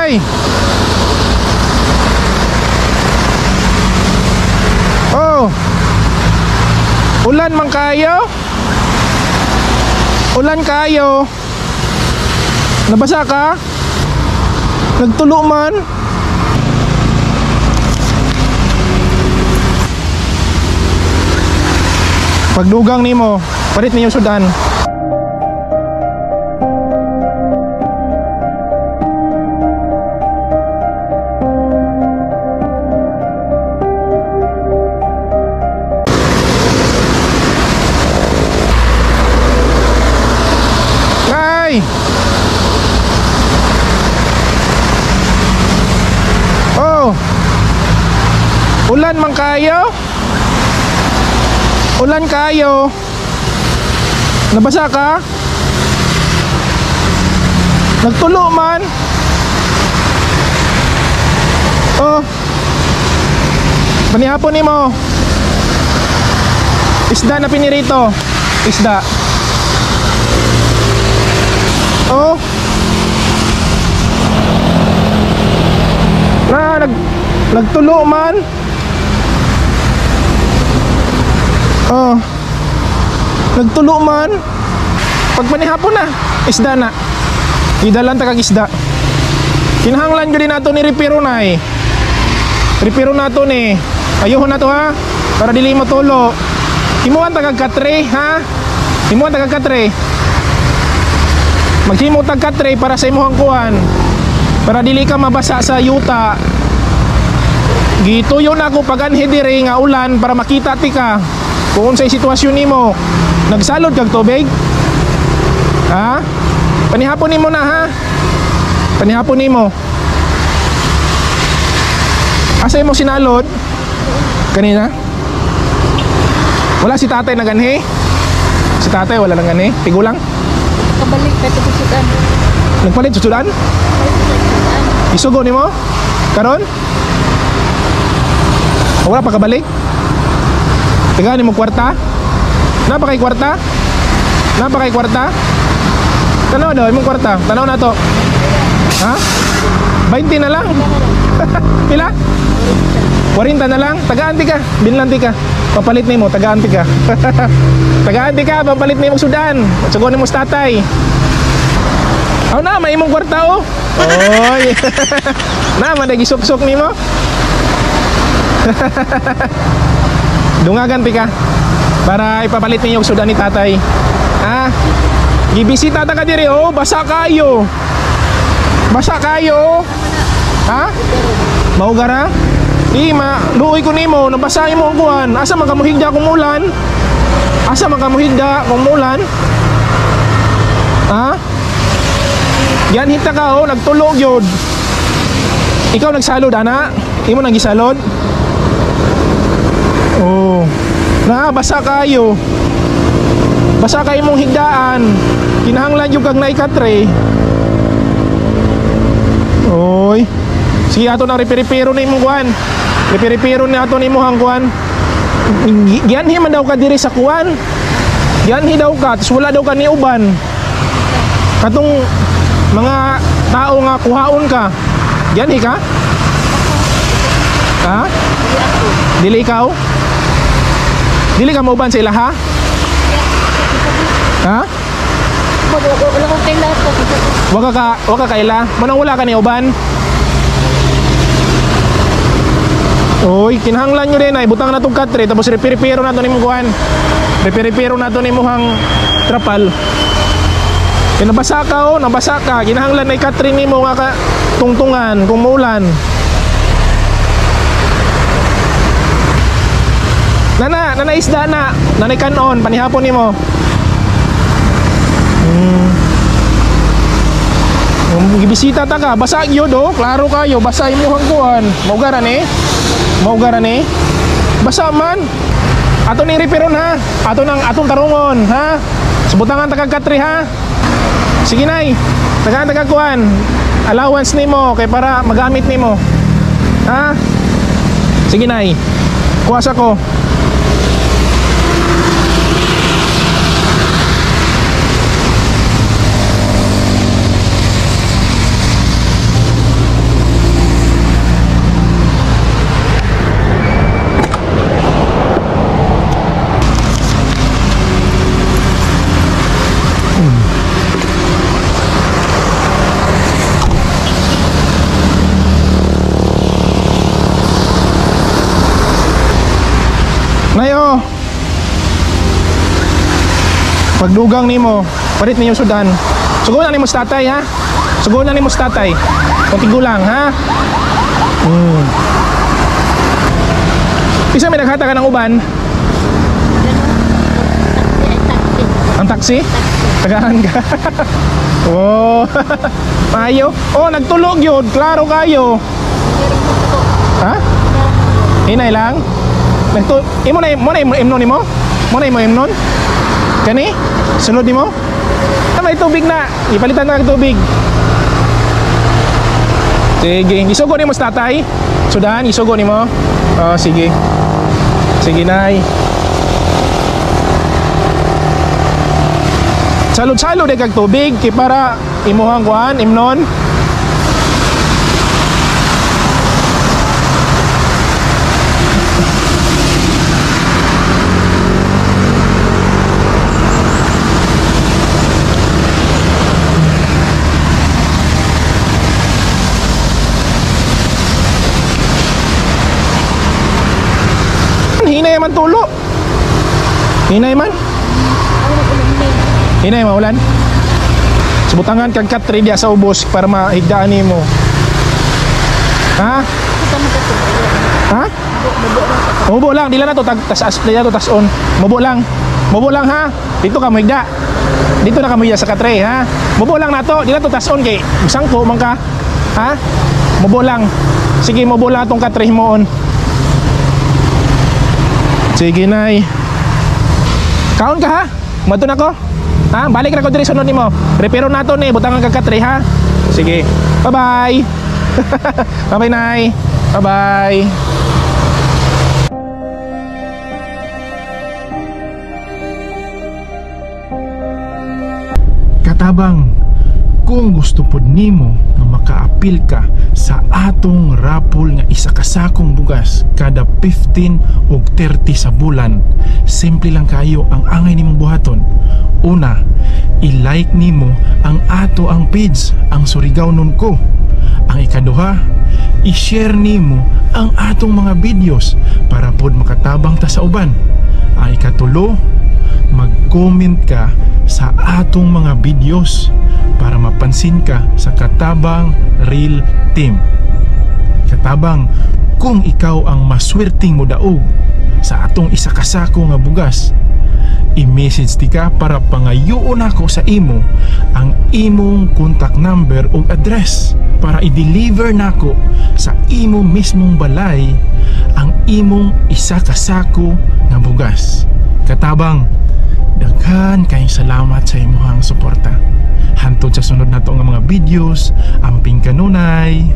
Nay. Oh. Ulan man kayo? Ulan kayo? Nabasa ka? Nagtulo man? Pagdugang nimo, palit niyo sudan. Nay! Oh! Ulan man kayo? Ulan kayo? Nabasa ka? Nagtulo man? Oh. Panihapon ni mo. Isda na pinirito. Isda. Oh. Nagtulo man? Oh. Nagtulo man? Pagpanihapon na, isda na. Idalan takag isda. Kinahanglan gyud nato ni repiro na eh. Repiro nato ni. Ayuhon na to ha. Para dili mo tulo. Himuan tagag katre ha. Himuan tagag katre. Maghimo tag katre para sa imong kuan. Para dili ka mabasa sa yuta. Gituyo na ako pag anhi diri nga ulan para makita ti ka. Kung unsay sitwasyon nimo, nagsalod kag tubig? Ha? Panihapon nimo na ha. Panihapon nimo. Asa mo sinalod? Kanina? Wala si tatay naganhi? Si tatay wala nang ganhi? Tigulang? Kabalik pa ito sudan. Nagpalit sa sudan? Isugo nimo? Karon? Wala pa kabalik? Tigaan mo kwarta? Napa kay kwarta? Napa kay kwarta? Tanaw daw imong kwarta. Tanaw na to. Ha? 20 na lang. Pila? 40 na lang. Tagaan ti ka. Binlanti ka. Papalit nimo, tagaan ti ka. Tagaan ti ka, papalit nimo sudan. Sugo nimo sa tatay. Aw na may imong kwarta oh. Oy. Na man nagisok-sok nimo. Dungagan pika para ipapalit ninyo yung sudan ni tatay. Ha? Gibisita ta ka diri oh, basa kayo. Basa kayo. Ha? Maugara? Di luoy ko nimo, nabasa mo ang kuan. Asa man ka mohigda kung ulan? Asa man ka mohigda kung ulan? Ha? Yan hita ka oh, nagtulog yun. Ikaw nagsalod ana? Imo nagisalod? Oh. Na basa kayo. Basa kayo mong higdaan. Kinahanglan yung kag naikatre. Oy. Sige ato na reperipero na imong kuan. Reperipero na ato ni mo hang kuan. Gianhi man daw ka diri sa kuan. Gianhi daw ka, tus wala daw ka ni uban. Katong mga tao nga kuhaon ka. Gianhi ka? Ha? Dili ikaw? Dili ka mauban sa ilaha? Ha? Wala kong kaila po. Waka ka ila? Manang wala ka ni uban? Oy, kinahanglan nyo din ay butang na itong katre. Tapos reperipero na ito ni mong kuhan. Reperipero na ito ni mong trapal. Nabasa ka oh, nabasa ka. Kinahanglan na ikatre ni mo nga ka tungtungan kung maulan. Nana isda na. Nanay kanon, panihapon ni mo. Gibisita ta ka, basa gyud oh, klaro kayo, basa imong hangkuan. Maugaran eh. Maugaran eh. Basa man. Ato ni reperon ha. Atong tarungon ha. Subutangan ta kag katre ha. Sige nay. Tagaan kuan. Allowance nimo kay para magamit nimo. Ha? Sige nay. Kuwasa ko. Pagdugang nimo, palit ninyo sudan. Sugunan nimo sa tatay ha. Sugunan nimo sa tatay. Kung tigulang ha. Isa may naghata ka ng uban. Ang taxi? Tagahan ka. Oh. Mayo. Oh, nagtulog yun. Klaro kayo. Ha? Hinay lang. Imo na imnon nimo? Mo na imo imnon? Kani? Sunod nimo? May tubig na. Ipalitan na ng tubig. Sige, isugo nimo sa tatay. Sudahan, isugo nimo. Oh, sige. Sige, nay. Salud-salud ay kag tubig kay para imuhang kuan, imnon. Hinay man tulo. Hinay man. Hinay maulan. Subutangan kag katre dia sa ubos para mahigdaan nimo. Ha? Ha? Mubo lang, dila na to tas asplay to tas on. Mubo lang. Mubo lang ha. Dito ka mahigda. Dito na ka mahigda sa katre ha. Mubo lang nato, dila to tas on kay sangko man ka. Ha? Mubo lang. Sige, mubo lang atong katre mo on. Sige, nay. Kaon ka ha? Mato na ko. Ha? Balik na ko diri sunod nimo. Repero nato ni butangan kag katre ha. Sige. Bye-bye. Bye-bye, nay. Bye-bye. Katabang, kung gusto pod nimo nga makaapil ka sa atong rapol nga isa ka sakong bugas kada 15 o 30 sa bulan, simple lang kayo ang angay nimong buhaton. Una, i-like nimo ang ato ang page, ang Surigao Nun Ko. Ang ikaduha, i-share nimo ang atong mga videos para pod makatabang ta sa uban. Ang ikatulo, mag-comment ka sa atong mga videos para mapansin ka sa Katabang Real Team. Katabang, kung ikaw ang maswerteng mo daog sa atong isa kasako nga bugas, i-message ti ka para pangayoon ako sa imo ang imong contact number o address para i-deliver nako sa imo mismong balay ang imong isa kasako nga bugas. Katabang, daghan kayong salamat sa imuhang suporta. Hantod sa sunod na to nga mga videos, amping kanunay.